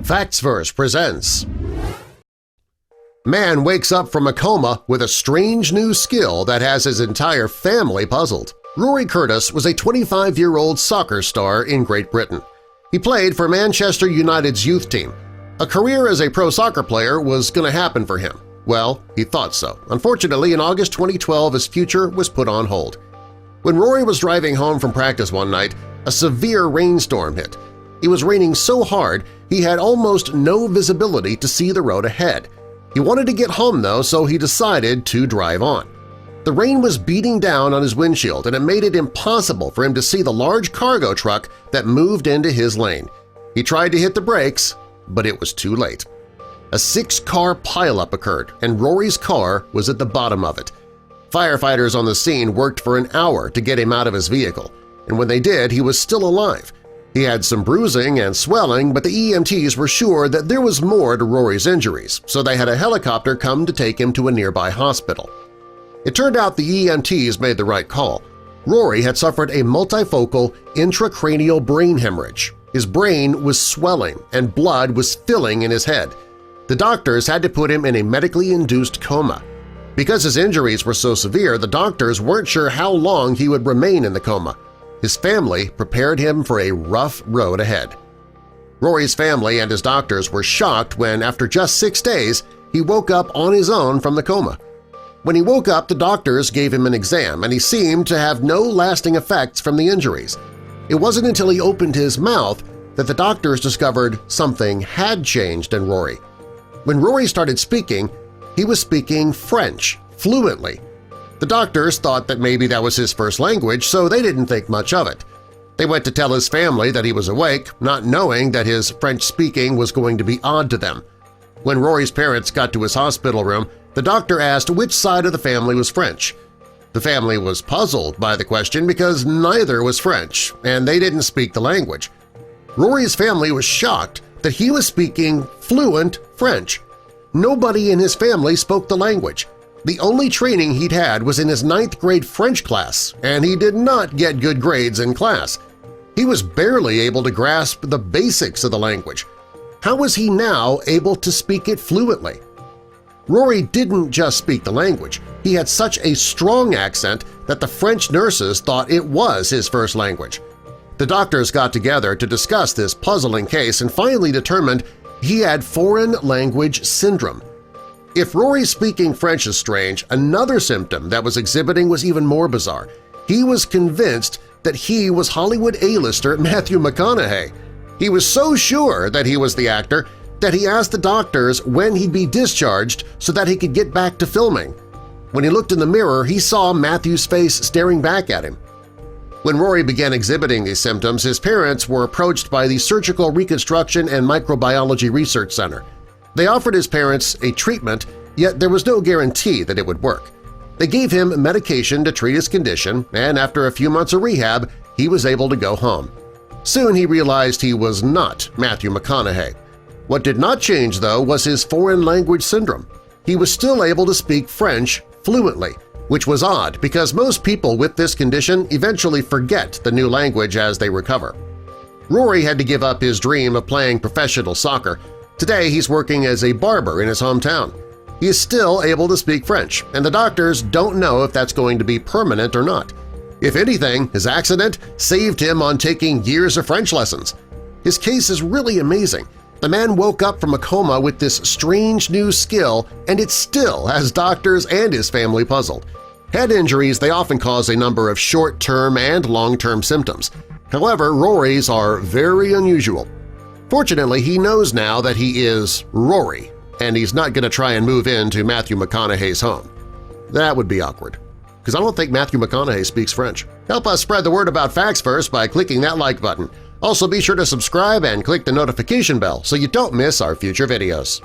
Facts Verse presents Man wakes up from a coma with a strange new skill that has his entire family puzzled. Rory Curtis was a 25-year-old soccer star in Great Britain. He played for Manchester United's youth team. A career as a pro soccer player was going to happen for him. Well, he thought so. Unfortunately, in August 2012, his future was put on hold. When Rory was driving home from practice one night, a severe rainstorm hit. It was raining so hard he had almost no visibility to see the road ahead. He wanted to get home, though, so he decided to drive on. The rain was beating down on his windshield, and it made it impossible for him to see the large cargo truck that moved into his lane. He tried to hit the brakes, but it was too late. A 6-car pileup occurred, and Rory's car was at the bottom of it. Firefighters on the scene worked for an hour to get him out of his vehicle, and when they did, he was still alive. He had some bruising and swelling, but the EMTs were sure that there was more to Rory's injuries, so they had a helicopter come to take him to a nearby hospital. It turned out the EMTs made the right call. Rory had suffered a multifocal intracranial brain hemorrhage. His brain was swelling and blood was filling in his head. The doctors had to put him in a medically induced coma. Because his injuries were so severe, the doctors weren't sure how long he would remain in the coma. His family prepared him for a rough road ahead. Rory's family and his doctors were shocked when, after just 6 days, he woke up on his own from the coma. When he woke up, the doctors gave him an exam, and he seemed to have no lasting effects from the injuries. It wasn't until he opened his mouth that the doctors discovered something had changed in Rory. When Rory started speaking, he was speaking French fluently. The doctors thought that maybe that was his first language, so they didn't think much of it. They went to tell his family that he was awake, not knowing that his French speaking was going to be odd to them. When Rory's parents got to his hospital room, the doctor asked which side of the family was French. The family was puzzled by the question because neither was French, and they didn't speak the language. Rory's family was shocked that he was speaking fluent French. Nobody in his family spoke the language. The only training he'd had was in his 9th grade French class, and he did not get good grades in class. He was barely able to grasp the basics of the language. How was he now able to speak it fluently? Rory didn't just speak the language. He had such a strong accent that the French nurses thought it was his first language. The doctors got together to discuss this puzzling case and finally determined he had foreign language syndrome. If Rory speaking French is strange, another symptom that was exhibiting was even more bizarre. He was convinced that he was Hollywood A-lister Matthew McConaughey. He was so sure that he was the actor that he asked the doctors when he'd be discharged so that he could get back to filming. When he looked in the mirror, he saw Matthew's face staring back at him. When Rory began exhibiting these symptoms, his parents were approached by the Surgical Reconstruction and Microbiology Research Center. They offered his parents a treatment, yet there was no guarantee that it would work. They gave him medication to treat his condition, and after a few months of rehab, he was able to go home. Soon he realized he was not Matthew McConaughey. What did not change, though, was his foreign language syndrome. He was still able to speak French fluently, which was odd because most people with this condition eventually forget the new language as they recover. Rory had to give up his dream of playing professional soccer. Today he's working as a barber in his hometown. He is still able to speak French, and the doctors don't know if that's going to be permanent or not. If anything, his accident saved him on taking years of French lessons. His case is really amazing. The man woke up from a coma with this strange new skill, and it still has doctors and his family puzzled. Head injuries, they often cause a number of short-term and long-term symptoms. However, Rory's are very unusual. Fortunately, he knows now that he is Rory, and he's not going to try and move into Matthew McConaughey's home. That would be awkward, because I don't think Matthew McConaughey speaks French. Help us spread the word about Facts First by clicking that like button. Also, be sure to subscribe and click the notification bell so you don't miss our future videos.